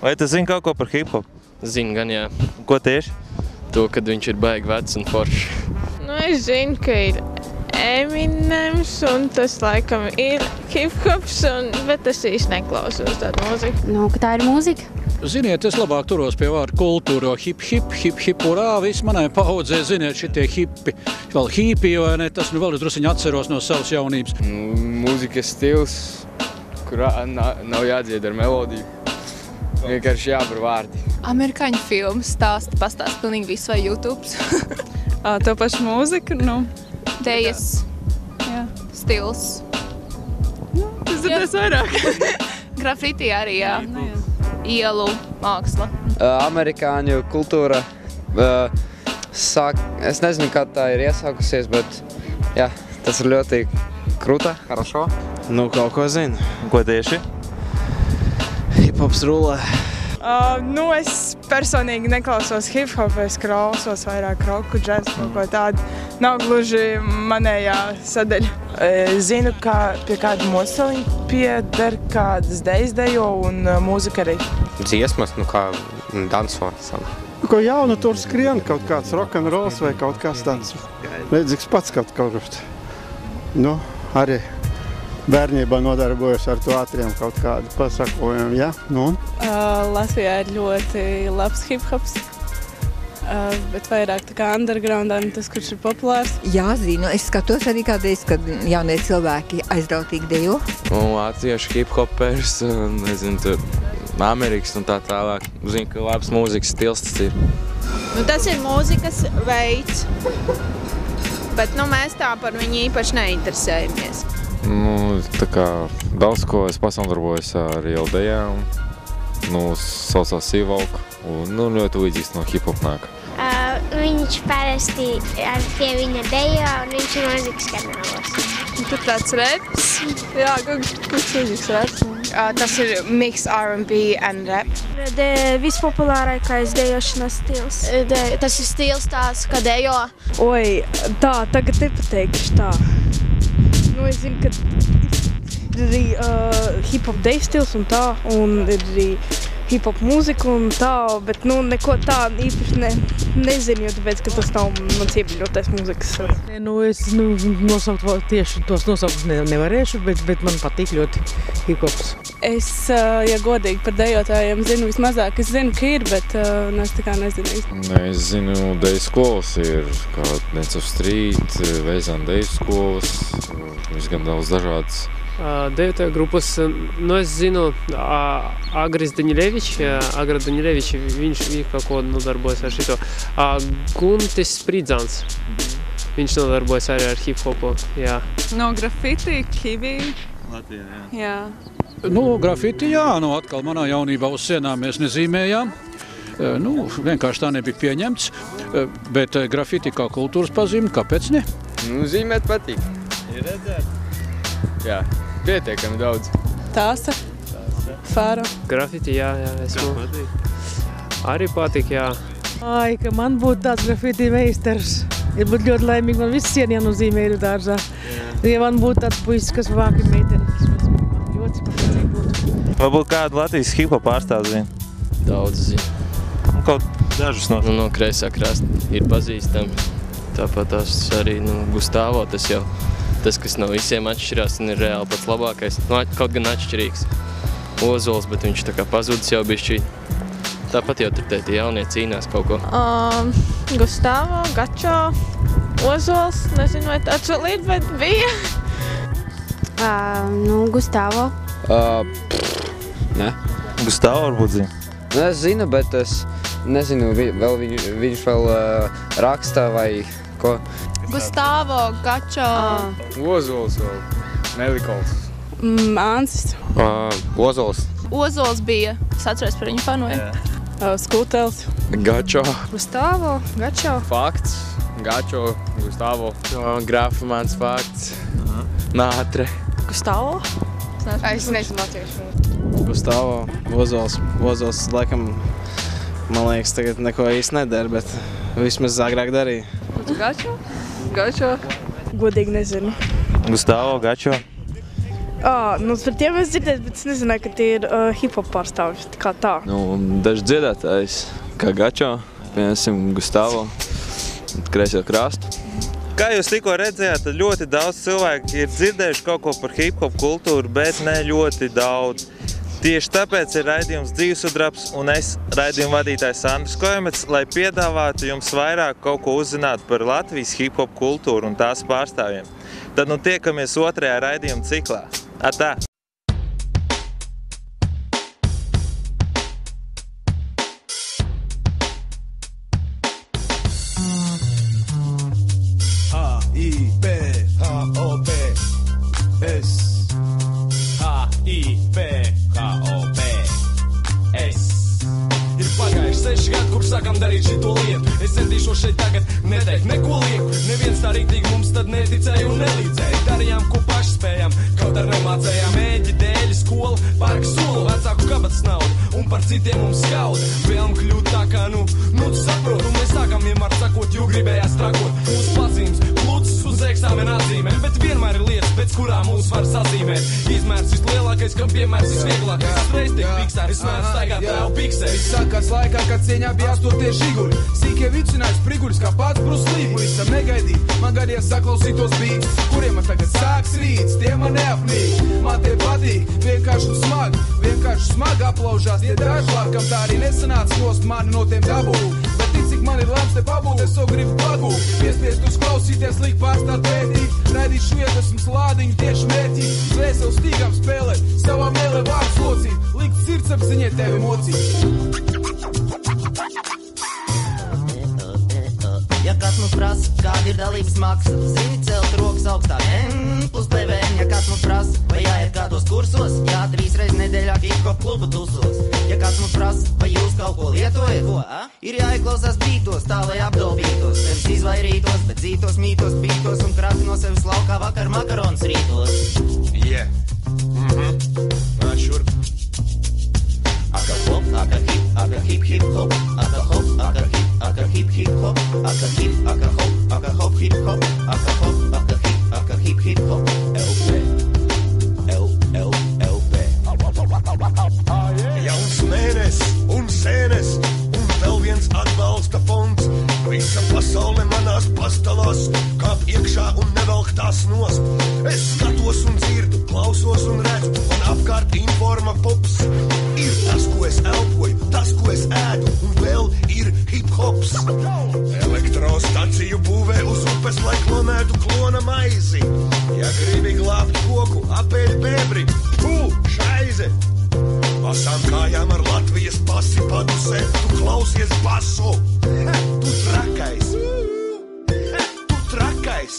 Vai tu zini kaut ko par hip-hop? Zinu gan, jā. Ko tieši? To, kad viņš ir baigi vecs un foršs. Nu, es zinu, ka ir Eminems un tas laikam ir hip-hops, bet es īsti neklausos tādu mūziku. Nu, ka tā ir mūzika? Ziniet, es labāk turos pie vārda kultūra, hip, urā, viss manai paudzē, ziniet, šitie hipi, vēl hipi, vai ne, tas nu vēl es drusiņi atceros no savas jaunības. Mūzikas stils, kurā nav jādzied ar melodiju. Vienkārši jābar vārdi. Amerikāņu filmas pastāst pilnīgi visu vai YouTube. To pašu mūziku, nu. Dejas, stils. Tas ir tas vairāk. Grafiti arī, jā. Ielu māksla. Amerikāņu kultūra es nezinu, kā tā ir iesākusies, bet jā, tas ir ļoti kruta, хорошо. Nu, kaut ko zinu. Ko tieši? Hip-hops rulē. Nu, es personīgi neklausos hip-hop, es klausos vairāk roku, džesu, kaut ko tādu. Nav gluži manējā sadaļa. Zinu, ka pie kāda moceliņa pieder, kādas dejas dejo un mūzika arī. Dziesmas, nu kā danso. Ko jaunu tur skrien, kaut kāds rock'n'rolls vai kaut kas tāds. Līdzīgs pats kaut kaut. Nu, arī bērnībā nodarbojos ar to ātriem kaut kādu pasakojumiem, jā? Nu? Latvijā ir ļoti labs hip-hops, bet vairāk tā kā undergroundā, tas, kurš ir populārs. Jā, zinu. Es skatos arī kādreiz, kad jaunie cilvēki aizrautīgi dejo. Latviešu hip-hopers, nezinu, tur Amerikas un tā tālāk. Zinu, ka labs mūzikas stils tas ir. Nu, tas ir mūzikas veids, bet nu, mēs tā par viņu īpaši neinteresējamies. Nu, tā kā daudz ko es pats nodarbojos ar ieldējām, saucās Sīvalku, un ļoti līdzīgs no hip-hop nāk. Viņš parasti pie viņa dejo, un viņš ir mūzikas kanālos. Tur tāds reps, jā, kurš mūzikas reps. Tas ir mix R&B and rap. Vispopulārākais dejošanas stils. Tas ir stils tāds, ka dejo. Oi, tā, tagad nepateikšu tā. Nu, es zinu, ka ir arī hip-hop deju stils un tā, un ir arī hip-hop mūzika un tā, bet nu, neko tā īpaši nezinu, jo tāpēc, ka tas nav mans iemīļotais mūzikas. Nu, es nosaukt tieši tos nosaukt nevarēšu, bet man patīk ļoti hip-hops. Es, ja godīgi par dejotājiem zinu vismazāk, es zinu, ka ir, bet es tā kā nezinu. Es zinu, deju skolas ir kā Dance of Street, Veizāna deju skolas, gan daudz dažādas. Dejotāju grupas, nu es zinu, Agris Daņilevičs, viņš kaut ko nodarbojas ar šito. Guntis Spridzans, viņš nodarbojas arī ar hip-hopu, jā. No grafiti, kivi. Latvijā, jā. Nu, grafiti, jā, atkal manā jaunībā uz sienām mēs nezīmējām. Vienkārši tā nebija pieņemts, bet grafiti kā kultūras pazīme, kāpēc ne? Zīmēt patīk. Ir redzēt? Jā. Pietiekami daudz. Tāsa, Fāra. Grafiti, jā, esmu. Arī patīk, jā. Ai, ka man būtu tāds grafiti meistars. Ir būt ļoti laimīgi, man viss sieni jānozīmē dārzā. Ja man būtu tāds puisis, kas vāki meiteni, tas ļoti patīk būtu. Varbūt kādu Latvijas hip-hop pārstāvu zina? Daudz zina. Kaut dažus no. No kreisā krasta ir pazīstami. Tāpat tas arī, Gustavo, tas jau. Tas, kas no visiem atšķirās un ir reāli pats labākais. Kaut gan atšķirīgs Ozols, bet viņš tā kā pazudis jau bišķi. Tāpat jau tur tie jaunie cīnās kaut ko. Gustavo, Gačo, Ozols, nezinu, vai tāds vēl ir, bet bija. Gustavo. Ne. Gustavo varbūt zina? Es zinu, bet es nezinu, viņš vēl raksta vai ko. Gustavo, Gačo. Ozols vēl, Melikols. Ansis. Ozols. Ozols bija, es atceros par viņu fanoju. Skūtels. Gačo. Gustavo, Gačo. Fakts, Gačo, Gustavo. Grafimāns fakts. Nātre. Gustavo. Es nezinu latviešu. Gustavo, Ozols. Ozols, laikam, man liekas, tagad neko īsti nedara, bet vismaz agrāk darīja. Gačo? Gačo? Godīgi nezinu. Gustavo, Gačo? Par tiem es dzirdēju, bet es nezināju, ka tie ir hip-hop pārstāvji, kā tā. Daži dziedātājs, kā Gačo, piemēram, Gustavo, Kreiso krastu. Kā jūs tikko redzējāt, tad ļoti daudz cilvēki ir dzirdējuši kaut ko par hip-hop kultūru, bet ne ļoti daudz. Tieši tāpēc ir raidījums Dzīvesudrabs un es, raidījuma vadītājs Andris Kojamets, lai piedāvātu jums vairāk kaut ko uzzināt par Latvijas hip-hop kultūru un tās pārstāvjiem. Tad tiekamies 2. raidījuma ciklā. Atā! Sākam darīt šito lietu. Es centīšos šeit tagad neteikt neko lieku. Neviens tā rīktīgi mums tad neticēja un nelīdzēja. Darījām, ko paši spējām, kaut ar nemācējām. Mēģi, dēļi, skola, parka solo, vecāku kabatas naudu un par citiem mums skauda. Vēlam kļūt tā kā, tu saprot. Un mēs sākam vienmēr sakot, jo gribējās trakot. Mūsu pazīmes, plucis uz eksāmena atzīmēm, bet vienmēr ir lietas, pēc kurām mūs var sazīmēt. Izmērs vislielākais, kam piemērs visvieglākais. Es reiz tiek piksēr, es mērs staigāt vēl piksē. Viss sākās laikā, kad cieņā bija 8. žiguli. Sīkie vicinājums priguļus, kā pats Bruce Lee. Pavisam negaidīt, man gadies saklausītos beats, kuriem man tagad sāks rīts, tie man neapnīk. Man tie patīk, vienkārši smagi aplaužās tie dažlāk, kam tā arī nesanāca nost mani no tiem dabūt. Bet tik cik man ir labs te pabūt, es gribu pabūt. Piespiest uzklausīties, likt pārstāt pētīt, raidīt šuiedesmas lādiņu tieši mērķī. Zvēseli stīgām spēlēt, savā mēlē vārds locīt, likt sirdsapziņai tevi mocīt. Ja kāds mums prasa, kāda ir dalības maksa, zini celt rokas augstāk, plus PVN. Ja kāds mums prasa, vai jāiet kādos kursos, jā, 3 reizes nedēļā hip-hop klubu tusos. Ja kāds mums prasa, vai jūs kaut ko lietojat, ir jāieklausās bītos, tā lai apdolbītos, tevis izvairītos, bet dzītos, mītos, bītos un krati no sevis laukā vakar makaronas rītos. Yeah. Šurp. Aka hop, aka hip, hip hop, aka hop, aka hip, hip hop, aka hip, aka hop, hip hop, aka hip hop, LP. Jauns mēnesis un sēnes, un vēl viens atbalsta fonds. Visa pasaule manās pastalās, kāp iekšā un nevelk tās nost. Es skatos un dzirdu, klausos un redzu, un apkārt informa pops. Ir tas, ko es elpoju, tas, ko es ēdu, un vēl ir hip-hops. Elektrostaciju būvē uz upes, lai klonētu klona maizi. Ja gribi glābt koku, apēļ bēbri, šaize. Pasām kājām ar Latvijas pasi padusē, tu klausies basu. Tu trakais. Tu trakais.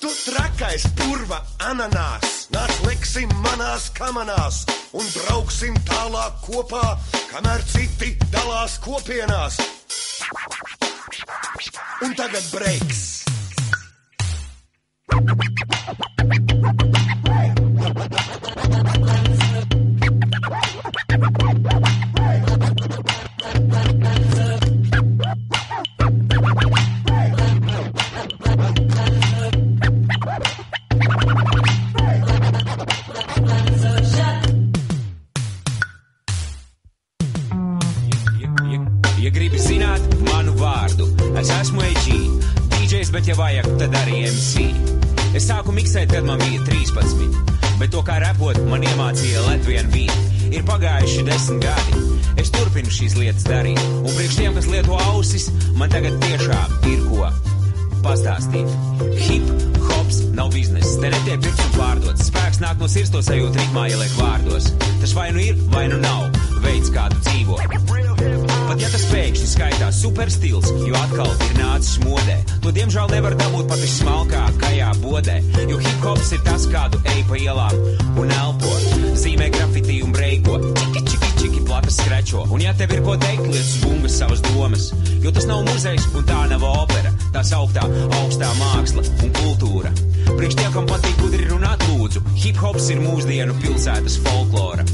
Tu trakais, purva ananās. Nāc liksim manās kamanās un brauksim tālāk kopā, kamēr citi dalās kopienās. Un tagad breiks. Ja gribi zināt manu vārdu, es esmu AG, DJs, bet ja vajag, tad arī MC. Es sāku miksēt, kad man bija 13, bet to kā repot man iemācīja Latvian Beat. Ir pagājuši 10 gadi, es turpinu šīs lietas darīt, un priekš tiem, kas lieto ausis, man tagad tiešām ir ko pastāstīt. Hip-hops nav bizness, te netiek pirks un pārdots, spēks nāk no sirds, to sajūt ritmā ieliek vārdos. Tas vai nu ir, vai nu nav, veids kādu dzīvo. Pat ja tas pēkšņi skaitās superstils, jo atkal ir nācis modē, to diemžēl nevar dabūt pat vismalkākajā bodē, jo hip-hops ir tas, kādu ej pa ielām un elpo, zīmē grafitī un breiko, čiki platas skrečo, un ja tev ir ko teikt, liec uz bungas savas domas, jo tas nav muzejs un tā nav opera, tā sauktā augstā māksla un kultūra. Priekš tiem, kam patīk gudri runāt, lūdzu, hip-hops ir mūsdienu pilsētas folklora.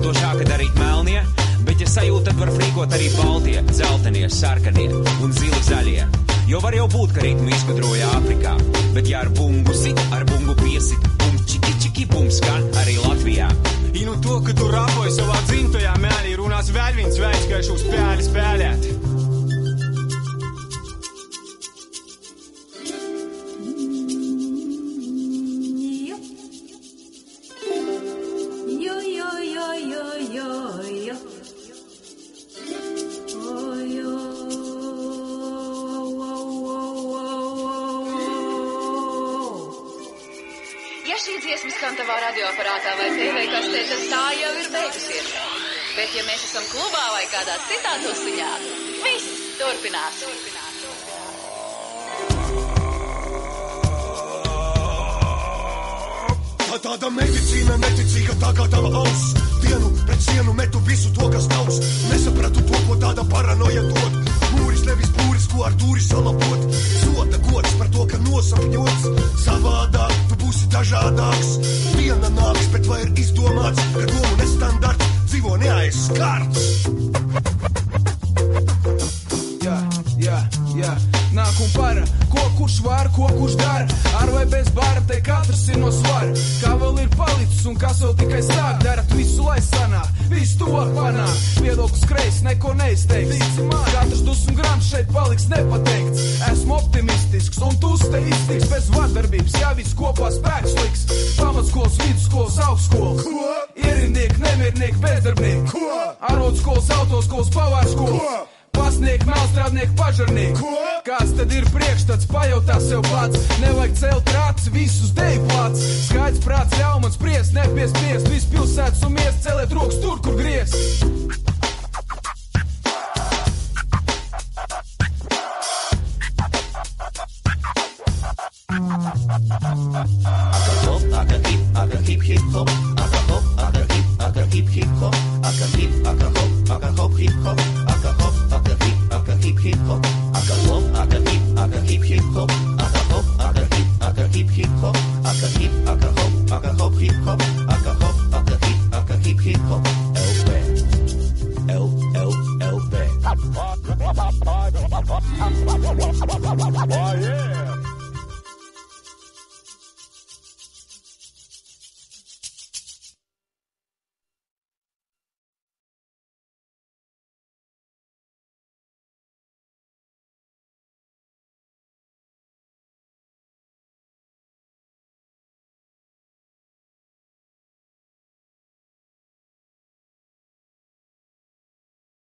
To šāka darīt melnie, bet ja sajūt, tad var frīkot arī baltie, dzeltenie, sarkanie un zili zaļie. Jo var jau būt, ka ritmu izgudroja Āfrikā, bet ja ar bungu sit, ar bungu piesit un čiki mums skan arī Latvijā. Nu to, ka tu rapoji savā dzimtajā mēlī, runās vēl viens veids, kā šo spēli spēlēt. Skan tavā radioaparātā vai TV kastē, tad tā jau ir beigusies. Bet ja mēs esam klubā vai kādā citā tusiņā, viss turpinās. Tā tāda medicīna neticīga tā kā tava auss. Dienu pret sienu metu visu to, kas tavs. Nesapratu to, ko tāda paranoja dod. Mūris nevis būris, ko ar dūri salapot. Soda gods par to, ka nosapņots. Savādāk tu būsi dažādāks. Viena nāks, bet vai ir izdomāts, ka domu nestandarts dzīvo neaizskārts. Jā, nāk un para, ko kurš var, ko kurš dara. Ar vai bez bara, te katrs ir no svara. Kā vēl ir palicis un kas vēl tikai sāk. Darat visu, lai sanāk, visu to panāk. Viedoklis kreis, neko neizteiks. Katrs 2 grams šeit paliks nepateikts. Esmu optimistisks un tu te iztiks bez vardarbības. Jā, viss kopā spēks liks. Pamatskolas, vidusskolas, augstskolas. Ierindnieki, nemiernieki, bezdarbnieki. Arotskolas, autoskolas, pavārskolas. Pasnieki, melstrādnieki, pažarnieki. Kāds tad ir priekšstats, pajautā sev pats. Nevajag celt rāts, visus deju plāts. Skaidrs prāts ļauj man spriest, nepiespiest. Viss pilsētas un miest, celiet rokas tur, kur griez. Aka hip hip hop, aka hop, aka hip hip hop, aka hip hop, hip hop, aka hop, aka hip hip hop, aka hop, aka hip hip hop, aka hop, aka hip hip hop, aka hip hop, hip hop, aka hop, aka hip hip hop. LP. Oh yeah.